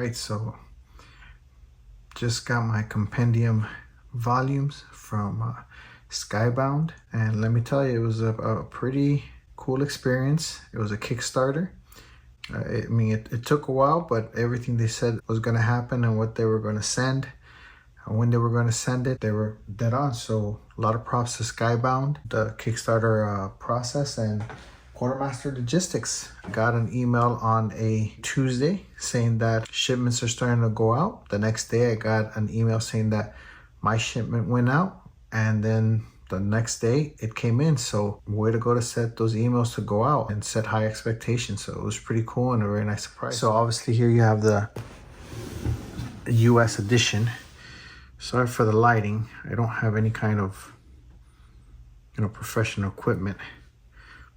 right, so just got my Compendium volumes from Skybound, and let me tell you, it was a pretty cool experience. It was a Kickstarter. It took a while, but everything they said was going to happen and what they were going to send and when they were going to send it, they were dead on. So a lot of props to Skybound, the Kickstarter process, and Quartermaster Logistics. I got an email on a Tuesday saying that shipments are starting to go out. The next day I got an email saying that my shipment went out, and then the next day it came in. So way to go to set those emails to go out and set high expectations. So it was pretty cool and a very nice surprise. So obviously here you have the US edition. Sorry for the lighting. I don't have any kind of professional equipment.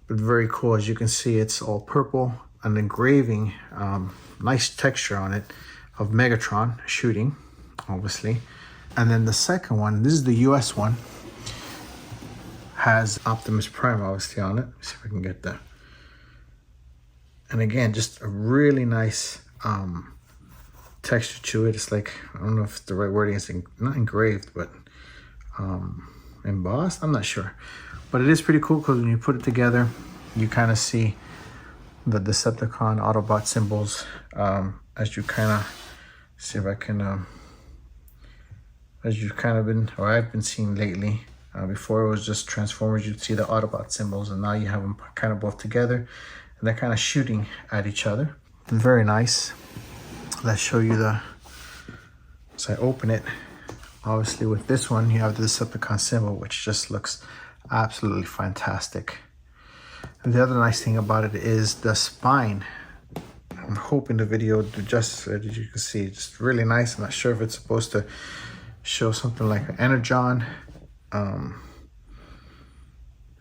But very cool. As you can see, it's all purple. An engraving, nice texture on it of Megatron shooting, obviously. And then the second one, this is the US one, has Optimus Prime obviously on it. Let's see if I can get that. And again, just a really nice texture to it. It's like, I don't know if the right wording is not engraved, but embossed. I'm not sure. But it is pretty cool because when you put it together, you kind of see the Decepticon Autobot symbols as you kind of see if I can, as you've kind of been, or I've been seeing lately. Before it was just Transformers, you'd see the Autobot symbols, and now you have them kind of both together, and they're kind of shooting at each other. Very nice. Let's show you as I open it. Obviously with this one, you have the Decepticon symbol, which just looks absolutely fantastic. And the other nice thing about it is the spine. I'm hoping the video do justice, as you can see, just really nice. I'm not sure if it's supposed to show something like an Energon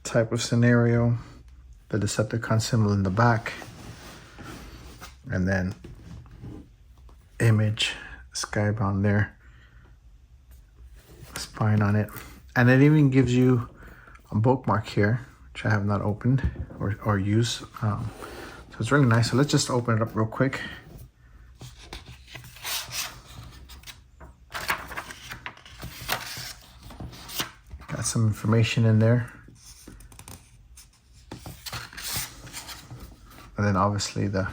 type of scenario. The Decepticon symbol in the back, and then image Skybound there, spine on it, and it even gives you a bookmark here, which I have not opened or used. So it's really nice. So let's just open it up real quick. Got some information in there. And then obviously the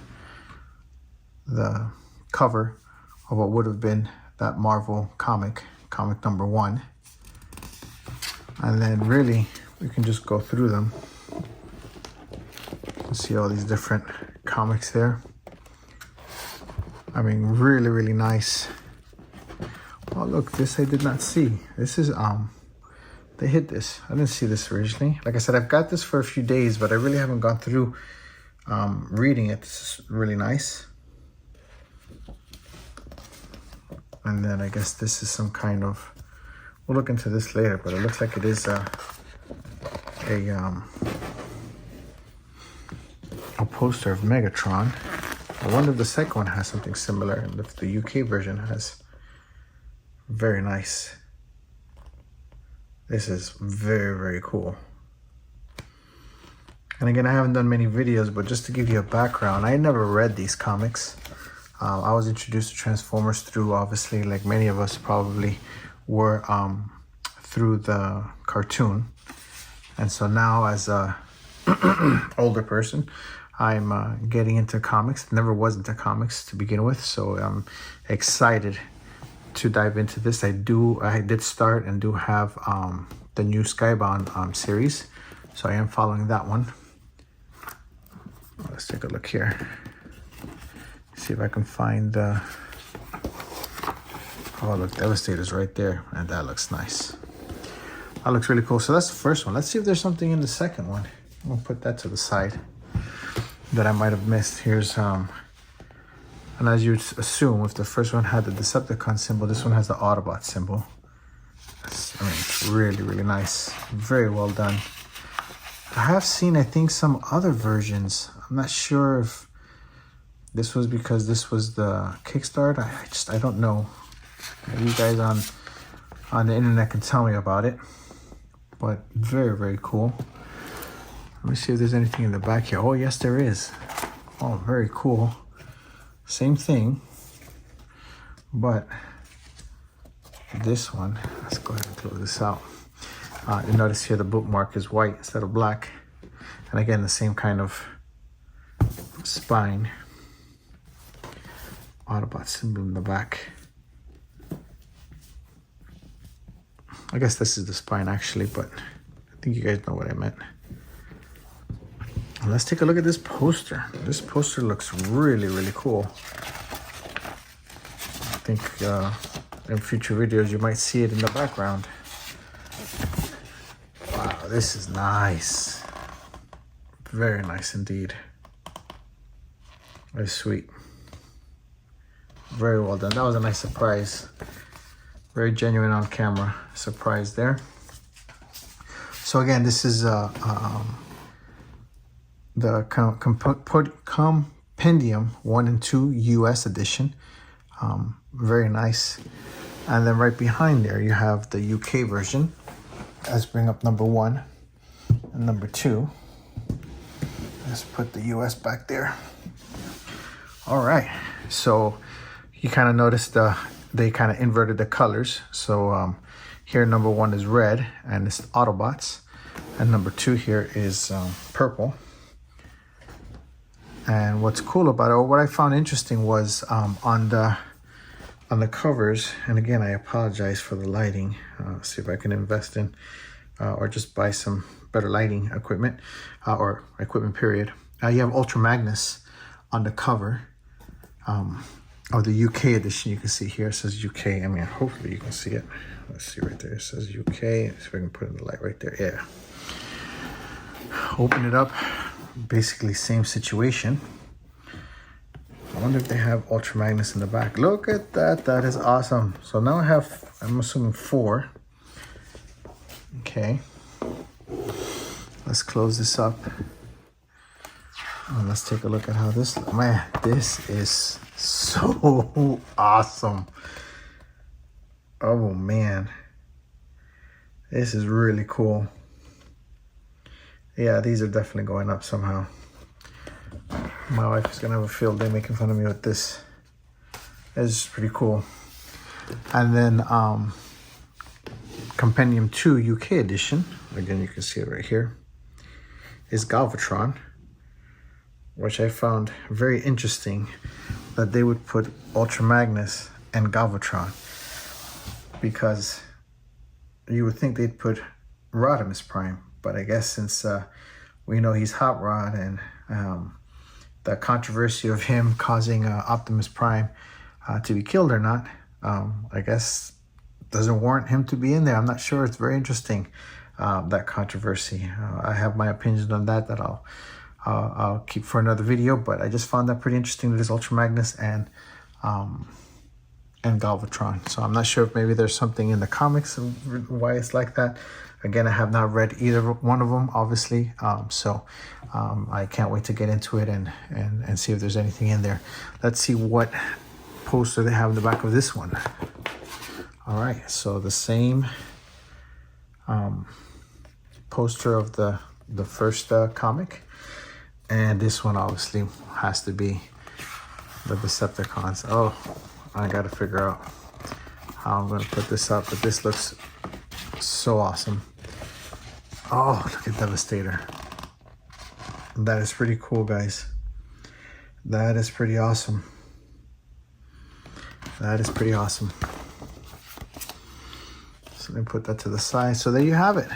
cover of what would have been that Marvel comic number 1. And then really, we can just go through them. You see all these different comics there. I mean, really, really nice. Oh, look, this I did not see. This is, they hid this. I didn't see this originally. Like I said, I've got this for a few days, but I really haven't gone through reading it. This is really nice. And then I guess this is some kind of, we'll look into this later, but it looks like it is a poster of Megatron. I wonder if the second one has something similar, and if the UK version has. Very nice. This is very, very cool. And again, I haven't done many videos, but just to give you a background, I never read these comics. I was introduced to Transformers through, obviously, like many of us probably were, through the cartoon. And so now as a older person, I'm getting into comics. Never was into comics to begin with, so I'm excited to dive into this. I did start and do have the new Skybound series, so I am following that one. Let's take a look here. See if I can find the. Oh, look, Devastator's right there, and that looks nice. That looks really cool. So that's the first one. Let's see if there's something in the second one. I'm gonna put that to the side that I might have missed. Here's and as you'd assume, if the first one had the Decepticon symbol, this one has the Autobot symbol. It's really, really nice. Very well done. I have seen, I think, some other versions. I'm not sure if this was because this was the Kickstarter. I don't know. Maybe you guys on the internet can tell me about it. But very, very cool. Let me see if there's anything in the back here. Oh, yes, there is. Oh, very cool. Same thing. But this one, let's go ahead and close this out. You notice here the bookmark is white instead of black. And again, the same kind of spine. Autobot symbol in the back. I guess this is the spine actually, but I think you guys know what I meant. Let's take a look at this poster. This poster looks really, really cool. I think in future videos you might see it in the background. Wow, this is nice. Very nice indeed. Very sweet. Very well done. That was a nice surprise. Very genuine on camera surprise there. So again, this is the Compendium 1 and 2 US edition. Very nice. And then right behind there, you have the UK version. Let's bring up number 1 and number 2. Let's put the US back there. All right. So you kind of noticed they kind of inverted the colors. So here number 1 is red and it's Autobots. And number 2 here is purple. And what's cool about it, or what I found interesting, was on the covers, and again I apologize for the lighting, see if I can invest in or just buy some better lighting equipment, or equipment period. You have Ultra Magnus on the cover of the UK edition. You can see here it says UK. I mean, hopefully you can see it. Let's see right there, it says UK. Let's see if I can put in the light right there. Yeah. Open it up. Basically same situation. I wonder if they have Ultra Magnus in the back. Look at that. That is awesome. So now I have, I'm assuming 4. Okay. Let's close this up. And let's take a look at how this, man, this is so awesome. Oh man. This is really cool. Yeah, these are definitely going up somehow. My wife is gonna have a field day making fun of me with this. It's pretty cool. And then Compendium 2 UK edition, again you can see it right here, is Galvatron, which I found very interesting that they would put Ultra Magnus and Galvatron, because you would think they'd put Rodimus Prime. But I guess since we know he's Hot Rod, and the controversy of him causing Optimus Prime to be killed or not, I guess doesn't warrant him to be in there. I'm not sure. It's very interesting, that controversy. I have my opinions on that I'll keep for another video, but I just found that pretty interesting that it's Ultra Magnus and Galvatron. So I'm not sure if maybe there's something in the comics of why it's like that. Again, I have not read either one of them, obviously. I can't wait to get into it and see if there's anything in there. Let's see what poster they have in the back of this one. All right, so the same poster of the first comic. And this one obviously has to be the Decepticons. Oh, I gotta figure out how I'm gonna put this up, but this looks so awesome. Oh, look at Devastator. That is pretty cool, guys. That is pretty awesome. That is pretty awesome. So let me put that to the side. So there you have it.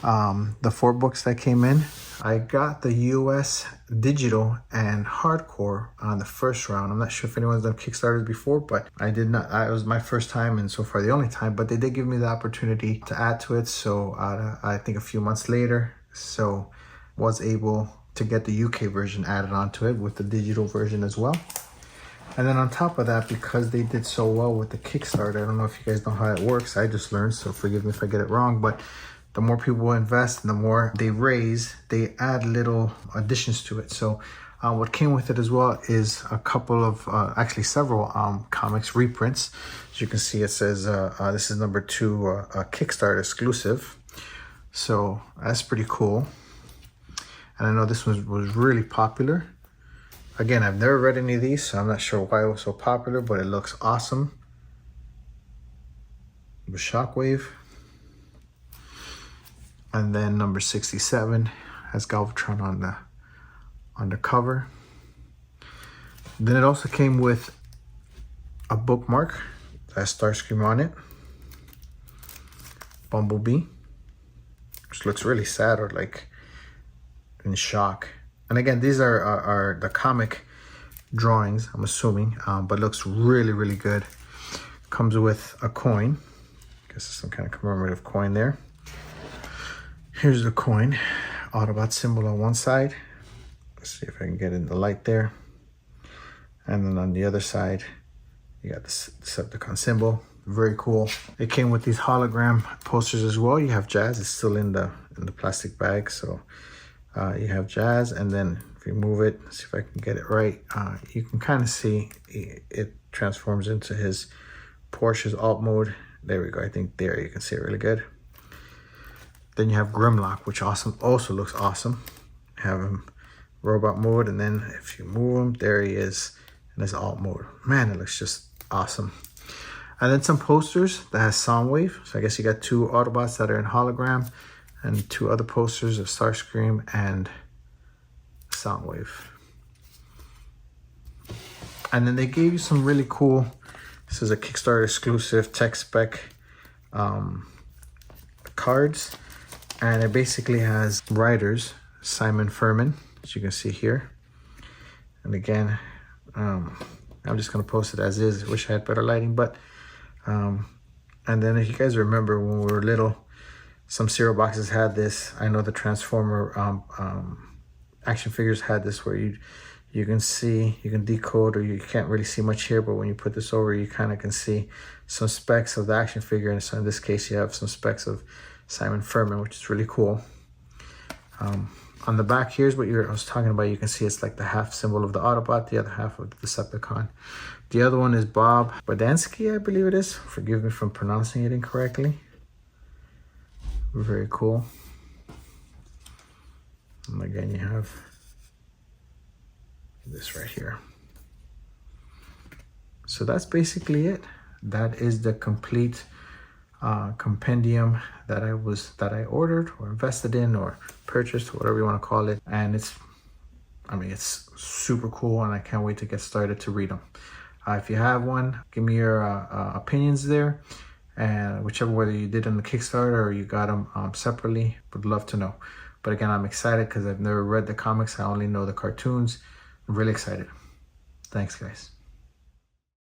The 4 books that came in. I got the US digital and hardcore on the first round. I'm not sure if anyone's done Kickstarters before, but I did not. It was my first time and so far the only time, but they did give me the opportunity to add to it. So I think a few months later, so was able to get the UK version added onto it with the digital version as well. And then on top of that, because they did so well with the Kickstarter, I don't know if you guys know how it works. I just learned, so forgive me if I get it wrong, but the more people invest and the more they raise, they add little additions to it. So what came with it as well is a couple of, actually several comics reprints. As you can see, it says this is number 2, a Kickstarter exclusive. So that's pretty cool. And I know this was really popular. Again, I've never read any of these, so I'm not sure why it was so popular, but it looks awesome. The Shockwave. And then number 67 has Galvatron on the cover. Then it also came with a bookmark that has Starscream on it. Bumblebee, which looks really sad or like in shock. And again, these are the comic drawings, I'm assuming, but looks really, really good. Comes with a coin. Guess it's some kind of commemorative coin there. Here's the coin. Autobot symbol on one side. Let's see if I can get in the light there. And then on the other side, you got the Decepticon symbol. Very cool. It came with these hologram posters as well. You have Jazz. It's still in the plastic bag, so you have Jazz. And then if you move it, see if I can get it right. You can kind of see it transforms into his Porsche's alt mode. There we go. I think there you can see it really good. Then you have Grimlock, which also looks awesome. Have him robot mode, and then if you move him, there he is in his alt mode. Man, it looks just awesome. And then some posters that has Soundwave. So I guess you got 2 Autobots that are in hologram, and 2 other posters of Starscream and Soundwave. And then they gave you some really cool, this is a Kickstarter exclusive tech spec cards. And it basically has writers, Simon Furman, as you can see here. And again, I'm just gonna post it as is. Wish I had better lighting, but and then if you guys remember when we were little, some cereal boxes had this. I know the Transformer action figures had this, where you can see, you can decode, or you can't really see much here, but when you put this over, you kind of can see some specs of the action figure. And so in this case, you have some specs of Simon Furman, which is really cool. On the back, here's what I was talking about. You can see it's like the half symbol of the Autobot, the other half of the Decepticon. The other one is Bob Bodansky, I believe it is. Forgive me for pronouncing it incorrectly. Very cool. And again, you have this right here. So that's basically it. That is the complete compendium that I ordered or invested in or purchased, whatever you want to call it. And it's super cool, and I can't wait to get started to read them. If you have one, give me your opinions there, and whichever, whether you did on the Kickstarter or you got them separately, would love to know. But again, I'm excited because I've never read the comics. I only know the cartoons. I'm really excited. Thanks, guys.